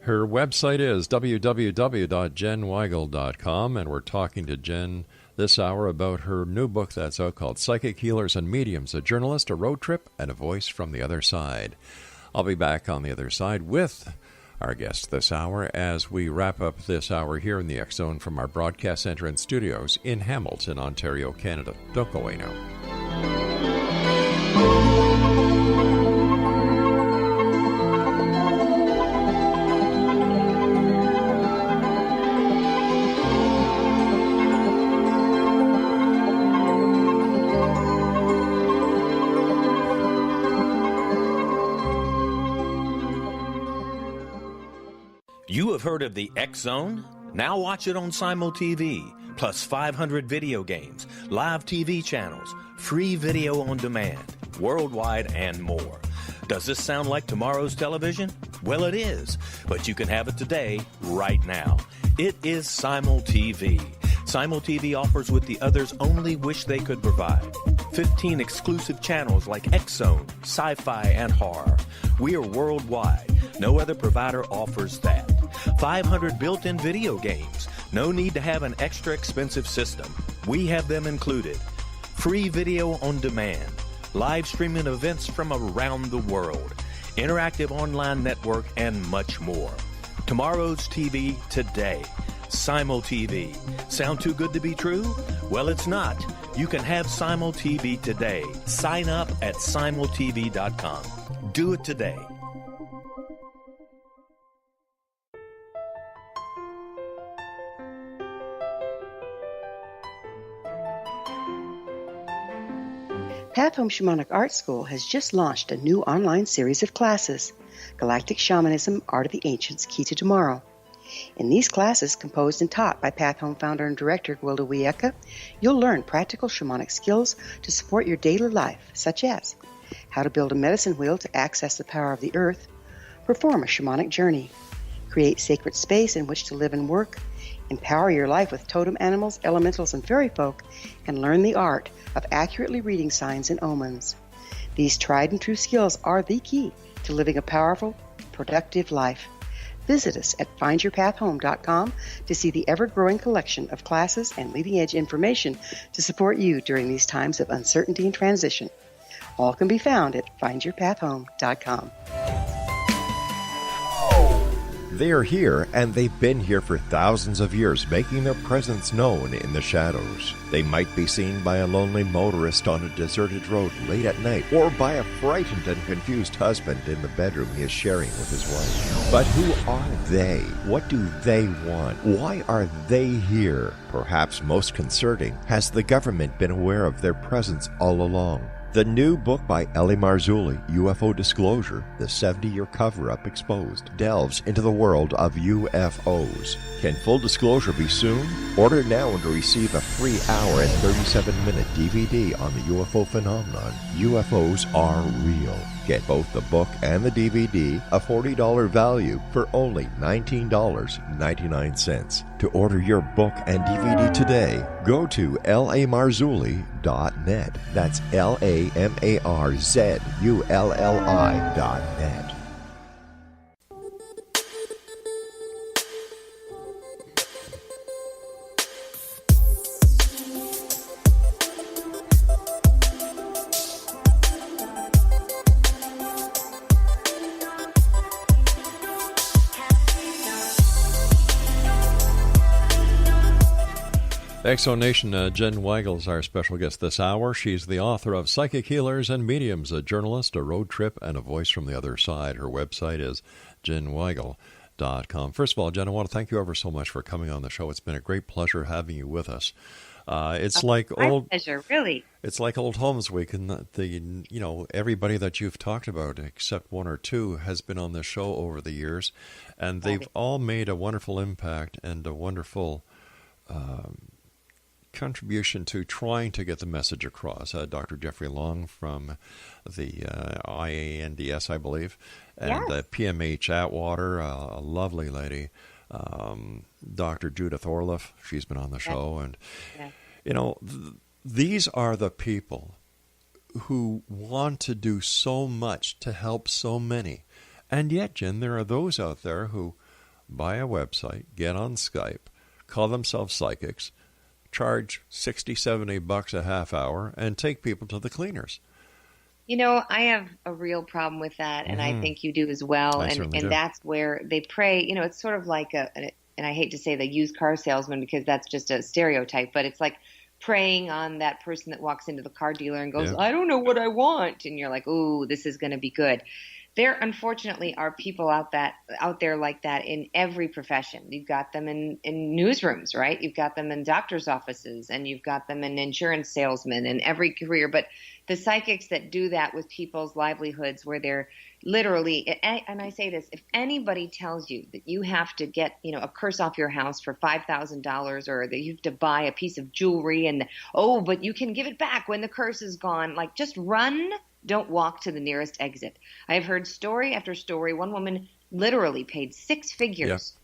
Her website is www.jenweigel.com, and we're talking to Jen this hour about her new book that's out called Psychic Healers and Mediums, a journalist, a road trip, and a voice from the other side. I'll be back on the other side with our guest this hour as we wrap up this hour here in the X Zone from our broadcast center and studios in Hamilton, Ontario, Canada. Don't go away now. You have heard of the X Zone? Now watch it on Simul TV, plus 500 video games, live TV channels, free video on demand, worldwide, and more. Does this sound like tomorrow's television? Well, it is, but you can have it today, right now. It is Simul TV. Simul TV offers what the others only wish they could provide. 15 exclusive channels like X Zone, Sci-Fi, and Horror. We are worldwide. No other provider offers that. 500 built-in video games. No need to have an extra expensive system. We have them included. Free video on demand. Live streaming events from around the world. Interactive online network, and much more. Tomorrow's TV today. Simul TV. Sound too good to be true? Well, it's not. You can have Simul TV today. Sign up at simultv.com. Do it today. Path Home Shamanic Art School has just launched a new online series of classes, Galactic Shamanism, Art of the Ancients, Key to Tomorrow. In these classes, composed and taught by Path Home founder and director Gwilda Wiyaka, you'll learn practical shamanic skills to support your daily life, such as how to build a medicine wheel to access the power of the earth, perform a shamanic journey, create sacred space in which to live and work, empower your life with totem animals, elementals, and fairy folk, and learn the art of accurately reading signs and omens. These tried and true skills are the key to living a powerful, productive life. Visit us at findyourpathhome.com to see the ever-growing collection of classes and leading-edge information to support you during these times of uncertainty and transition. All can be found at findyourpathhome.com. They are here, and they've been here for thousands of years, making their presence known in the shadows. They might be seen by a lonely motorist on a deserted road late at night, or by a frightened and confused husband in the bedroom he is sharing with his wife. But who are they? What do they want? Why are they here? Perhaps most concerning, has the government been aware of their presence all along? The new book by Ellie Marzulli, UFO Disclosure, The 70-Year Cover-Up Exposed, delves into the world of UFOs. Can full disclosure be soon? Order now and receive a free hour and 37-minute DVD on the UFO phenomenon. UFOs are real. Get both the book and the DVD, a $40 value, for only $19.99. To order your book and DVD today, go to lamarzulli.net. That's LAMARZULLI.net. Exo Nation, Jen Weigel is our special guest this hour. She's the author of Psychic Healers and Mediums, a journalist, a road trip, and a voice from the other side. Her website is jenweigel.com. First of all, Jen, I want to thank you ever so much for coming on the show. It's been a great pleasure having you with us. It's like my old pleasure, really. It's like Old Homes Week, and everybody that you've talked about, except one or two, has been on this show over the years, and they've all made a wonderful impact and a wonderful contribution to trying to get the message across. Dr. Jeffrey Long from the IANDS, I believe, and PMH Atwater, a lovely lady. Dr. Judith Orloff, she's been on the show. And, these are the people who want to do so much to help so many. And yet, Jen, there are those out there who buy a website, get on Skype, call themselves psychics, charge $60-$70 a half hour, and take people to the cleaners. I have a real problem with that, and I think you do as well. And that's where they prey. It's sort of like and I hate to say the used car salesman because that's just a stereotype, but it's like preying on that person that walks into the car dealer and goes, I don't know what I want. And you're like, ooh, this is going to be good. There, unfortunately, are people out there like that in every profession. You've got them in newsrooms, right? You've got them in doctors' offices, and you've got them in insurance salesmen in every career. But the psychics that do that with people's livelihoods, where they're literally, and I say this, if anybody tells you that you have to get, a curse off your house for $5,000, or that you have to buy a piece of jewelry and, but you can give it back when the curse is gone, just run. Don't walk to the nearest exit. I have heard story after story. One woman literally paid six figures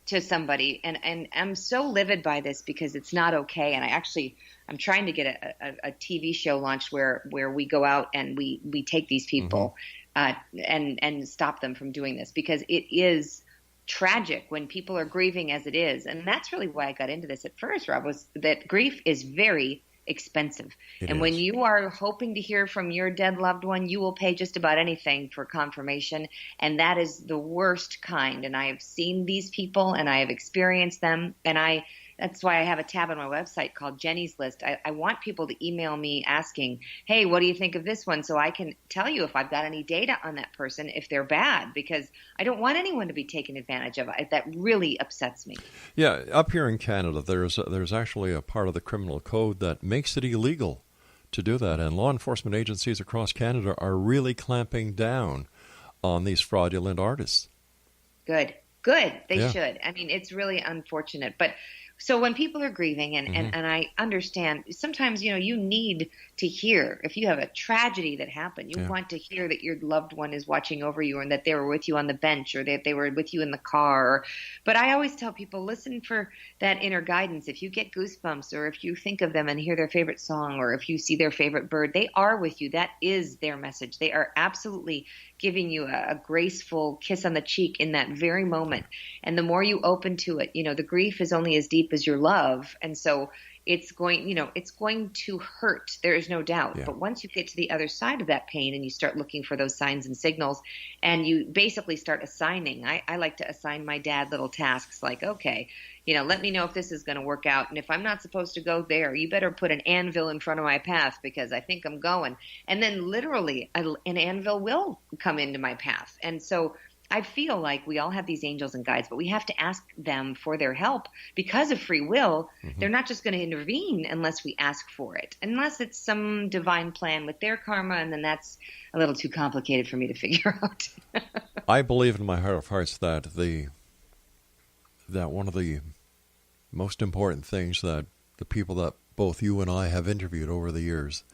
to somebody, and I'm so livid by this because it's not okay. And I'm trying to get a TV show launched where we go out and we take these people and stop them from doing this, because it is tragic when people are grieving as it is. And that's really why I got into this at first, Rob, was that grief is very expensive. When you are hoping to hear from your dead loved one, you will pay just about anything for confirmation. And that is the worst kind. And I have seen these people and I have experienced them. And that's why I have a tab on my website called Jenny's List. I want people to email me asking, hey, what do you think of this one? So I can tell you if I've got any data on that person, if they're bad, because I don't want anyone to be taken advantage of. That really upsets me. Yeah, up here in Canada, there's actually a part of the criminal code that makes it illegal to do that. And law enforcement agencies across Canada are really clamping down on these fraudulent artists. Good. They should. I mean, it's really unfortunate. But so when people are grieving, and I understand, sometimes, you need to hear, if you have a tragedy that happened, you want to hear that your loved one is watching over you and that they were with you on the bench or that they were with you in the car. But I always tell people, listen for that inner guidance. If you get goosebumps, or if you think of them and hear their favorite song, or if you see their favorite bird, they are with you. That is their message. They are absolutely giving you a graceful kiss on the cheek in that very moment. And the more you open to it, the grief is only as deep as your love. And so it's going to hurt. There is no doubt. Yeah. But once you get to the other side of that pain and you start looking for those signs and signals, and you basically start assigning, I like to assign my dad little tasks like, okay, let me know if this is going to work out. And if I'm not supposed to go there, you better put an anvil in front of my path because I think I'm going. And then literally an anvil will come into my path. And so I feel like we all have these angels and guides, but we have to ask them for their help because of free will. They're not just going to intervene unless we ask for it, unless it's some divine plan with their karma, and then that's a little too complicated for me to figure out. I believe in my heart of hearts that that one of the most important things that the people that both you and I have interviewed over the years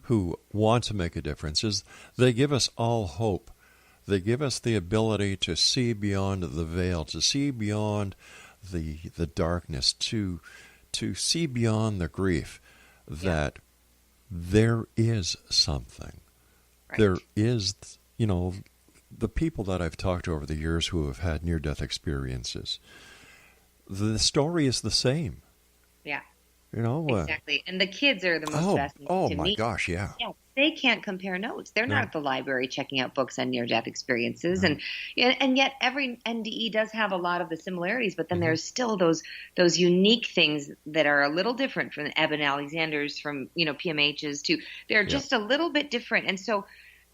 who want to make a difference is they give us all hope. They give us the ability to see beyond the veil, to see beyond the darkness, to see beyond the grief, that there is something. Right. There is, the people that I've talked to over the years who have had near-death experiences, the story is the same. Yeah. Exactly. And the kids are the most fascinating to me. Oh, my gosh, yeah. Yeah. They can't compare notes. They're not at the library checking out books on near-death experiences. No. And yet every NDE does have a lot of the similarities, but then there's still those unique things that are a little different from Eben Alexander's, from, PMH's too. They're just a little bit different. And so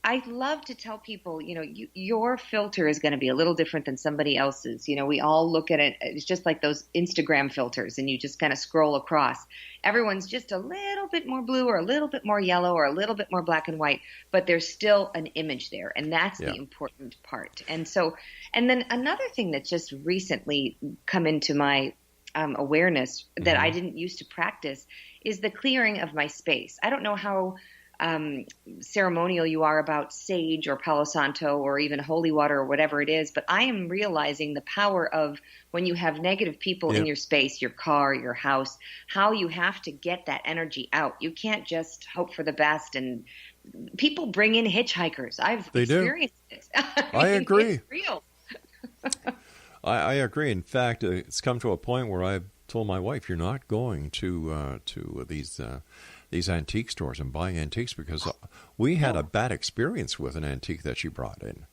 I love to tell people, your filter is going to be a little different than somebody else's. We all look at it. It's just like those Instagram filters, and you just kind of scroll across. Everyone's just a little bit more blue or a little bit more yellow or a little bit more black and white, but there's still an image there. And that's the important part. And then another thing that's just recently come into my awareness that I didn't used to practice is the clearing of my space. I don't know how ceremonial you are about sage or Palo Santo or even holy water or whatever it is, but I am realizing the power of when you have negative people in your space, your car, your house, how you have to get that energy out. You can't just hope for the best. And people bring in hitchhikers. I've experienced this. I agree. It's real. I agree. In fact, it's come to a point where I told my wife, "You're not going to these antique stores and buying antiques," because we had a bad experience with an antique that she brought in.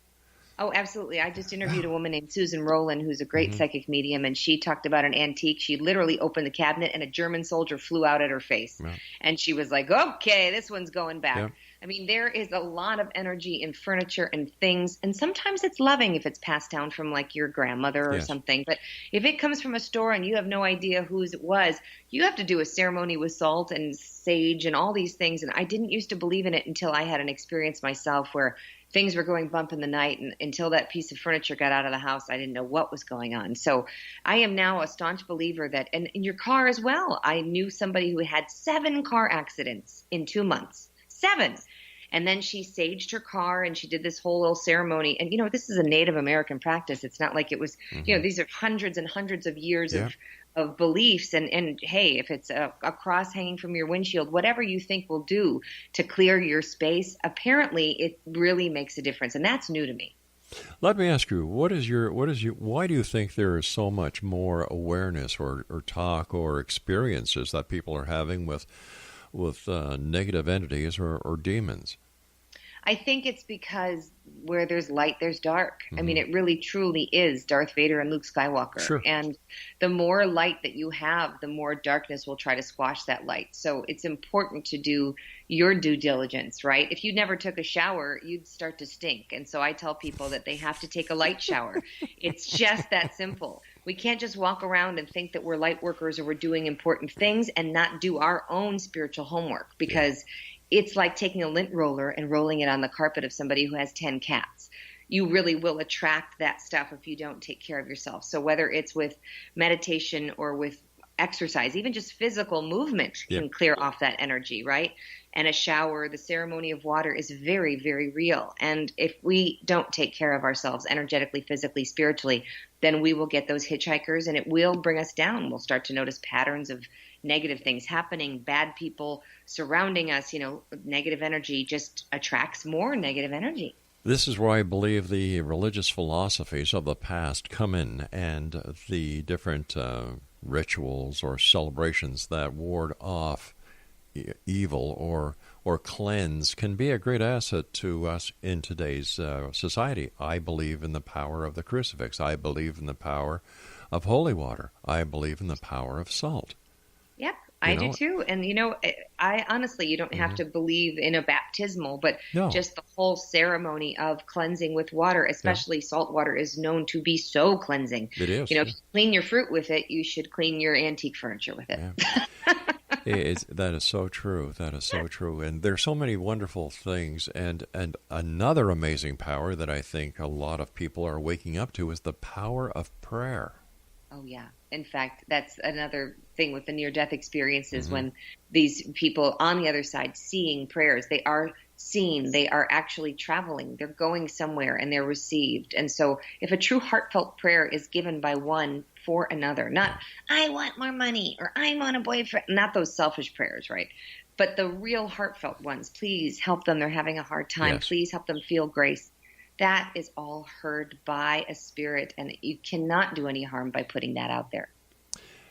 Oh, absolutely. I just interviewed a woman named Susan Rowland, who's a great psychic medium, and she talked about an antique. She literally opened the cabinet and a German soldier flew out at her face. Yeah. And she was like, okay, this one's going back. Yeah. I mean, there is a lot of energy in furniture and things, and sometimes it's loving if it's passed down from like your grandmother or something. But if it comes from a store and you have no idea whose it was, you have to do a ceremony with salt and sage and all these things. And I didn't used to believe in it until I had an experience myself where things were going bump in the night, and until that piece of furniture got out of the house, I didn't know what was going on. So I am now a staunch believer that, and in your car as well, I knew somebody who had 7 car accidents in 2 months. 7. And then she saged her car and she did this whole little ceremony. And, this is a Native American practice. It's not like it was, these are hundreds and hundreds of years of beliefs. And hey, if it's a cross hanging from your windshield, whatever you think will do to clear your space, apparently it really makes a difference. And that's new to me. Let me ask you, why do you think there is so much more awareness or talk or experiences that people are having with negative entities or demons? I think it's because where there's light, there's dark. I mean, it really truly is Darth Vader and Luke Skywalker. Sure. And the more light that you have, the more darkness will try to squash that light. So it's important to do your due diligence, right? If you never took a shower, you'd start to stink. And so I tell people that they have to take a light shower. It's just that simple. We can't just walk around and think that we're light workers or we're doing important things and not do our own spiritual homework, because it's like taking a lint roller and rolling it on the carpet of somebody who has 10 cats. You really will attract that stuff if you don't take care of yourself. So whether it's with meditation or with exercise, even just physical movement can clear off that energy, right? And a shower, the ceremony of water is very, very real. And if we don't take care of ourselves energetically, physically, spiritually, then we will get those hitchhikers and it will bring us down. We'll start to notice patterns of negative things happening, bad people surrounding us. Negative energy just attracts more negative energy. This is where I believe the religious philosophies of the past come in, and the different rituals or celebrations that ward off evil or cleanse can be a great asset to us in today's society. I believe in the power of the crucifix. I believe in the power of holy water. I believe in the power of salt. Yep. I do too. And, I honestly, you don't have to believe in a baptismal, but just the whole ceremony of cleansing with water, especially salt water, is known to be so cleansing. It is. If you clean your fruit with it, you should clean your antique furniture with it. Yeah. That is so true. That is so true. And there's so many wonderful things. And another amazing power that I think a lot of people are waking up to is the power of prayer. Oh, yeah. In fact, that's another thing with the near-death experiences when these people on the other side seeing prayers, they are seen, they are actually traveling, they're going somewhere and they're received. And so if a true heartfelt prayer is given by one for another, not, I want more money or I want a boyfriend, not those selfish prayers, right? But the real heartfelt ones, please help them, they're having a hard time, Yes. please help them feel grace. That is all heard by a spirit, and you cannot do any harm by putting that out there.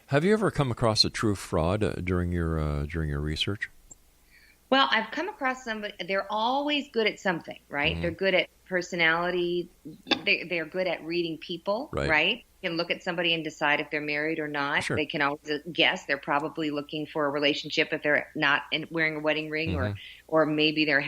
Have you ever come across a true fraud during your research? Well, I've come across somebody. They're always good at something, right? They're good at personality. They're good at reading people, right? You can look at somebody and decide if they're married or not. Sure. They can always guess. They're probably looking for a relationship if they're not wearing a wedding ring, or maybe they're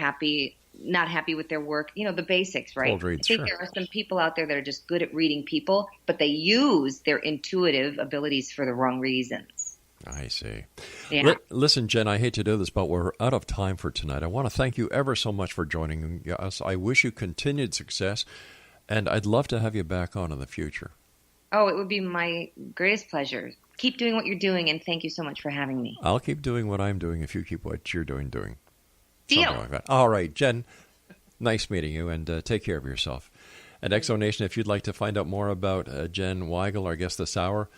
not happy with their work, the basics, right? Cold reads, I think there are some people out there that are just good at reading people, but they use their intuitive abilities for the wrong reasons. I see. Yeah. Listen, Jen, I hate to do this, but we're out of time for tonight. I want to thank you ever so much for joining us. I wish you continued success, and I'd love to have you back on in the future. Oh, it would be my greatest pleasure. Keep doing what you're doing, and thank you so much for having me. I'll keep doing what I'm doing if you keep what you're doing. Deal. Something like that. All right, Jen, nice meeting you, and take care of yourself. And Exo Nation, if you'd like to find out more about Jen Weigel, our guest this hour,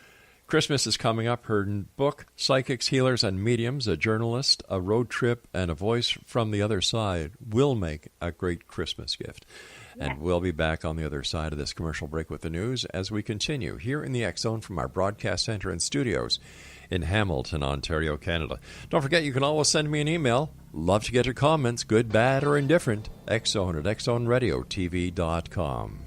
Christmas is coming up. Her book, Psychics, Healers, and Mediums, a journalist, a road trip, and a voice from the other side will make a great Christmas gift. Yeah. And we'll be back on the other side of this commercial break with the news as we continue here in the X Zone from our broadcast center and studios in Hamilton, Ontario, Canada. Don't forget, you can always send me an email. Love to get your comments, good, bad, or indifferent. Xzone at xzoneradiotv.com.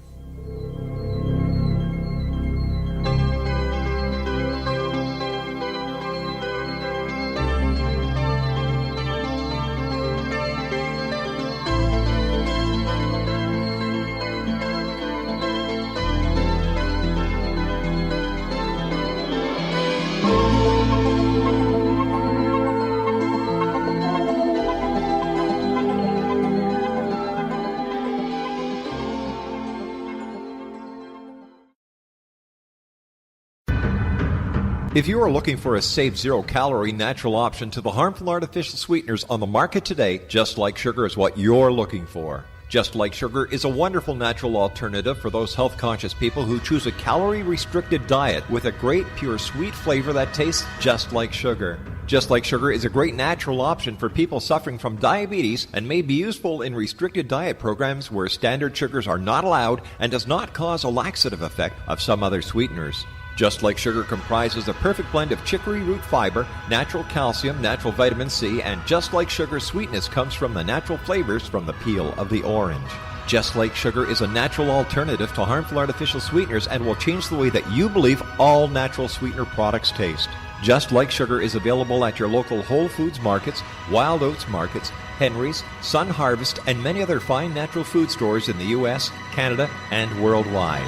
If you are looking for a safe, zero-calorie natural option to the harmful artificial sweeteners on the market today, Just Like Sugar is what you're looking for. Just Like Sugar is a wonderful natural alternative for those health-conscious people who choose a calorie-restricted diet with a great, pure, sweet flavor that tastes just like sugar. Just Like Sugar is a great natural option for people suffering from diabetes and may be useful in restricted diet programs where standard sugars are not allowed and does not cause a laxative effect of some other sweeteners. Just Like Sugar comprises a perfect blend of chicory root fiber, natural calcium, natural vitamin C, and Just Like Sugar's sweetness comes from the natural flavors from the peel of the orange. Just Like Sugar is a natural alternative to harmful artificial sweeteners and will change the way that you believe all natural sweetener products taste. Just Like Sugar is available at your local Whole Foods markets, Wild Oats markets, Henry's, Sun Harvest, and many other fine natural food stores in the U.S., Canada, and worldwide.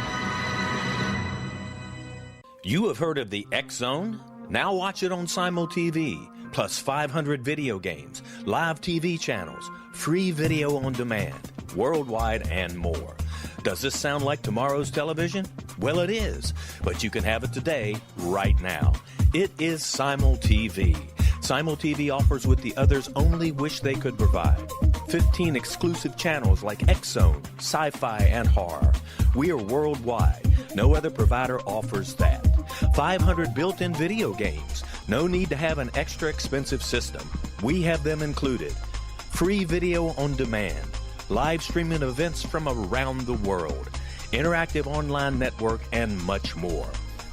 You have heard of the X Zone? Now watch it on Simul TV, plus 500 video games, live TV channels, free video on demand, worldwide, and more. Does this sound like tomorrow's television? Well, it is, but you can have it today, right now. It is Simul TV. Simul TV offers what the others only wish they could provide. 15 exclusive channels like X Zone, sci-fi, and horror. We are worldwide. No other provider offers that. 500 built-in video games. No need to have an extra expensive system. We have them included. Free video on demand. Live streaming events from around the world. Interactive online network, and much more.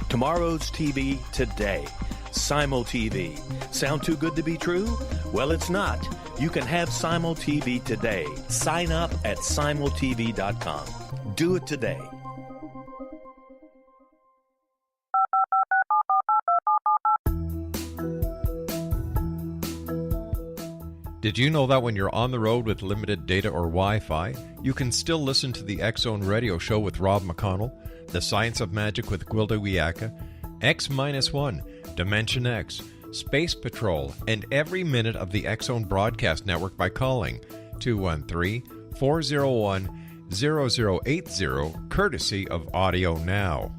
Tomorrow's TV today. Simul TV. Sound too good to be true? Well, it's not. You can have Simul TV today. Sign up at simultv.com. Do it today. Did you know that when you're on the road with limited data or Wi-Fi, you can still listen to the X-Zone Radio Show with Rob McConnell, The Science of Magic with Gwilda Wiyaka, X-1, Dimension X, Space Patrol, and every minute of the X-Zone Broadcast Network by calling 213-401-0080, courtesy of Audio Now.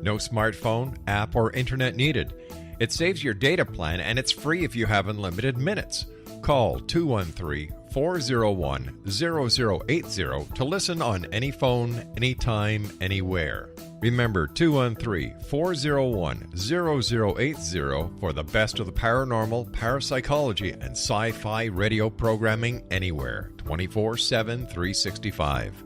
No smartphone, app, or internet needed. It saves your data plan, and it's free if you have unlimited minutes. Call 213-401-0080 to listen on any phone, anytime, anywhere. Remember 213-401-0080 for the best of the paranormal, parapsychology, and sci-fi radio programming anywhere, 24/7, 365.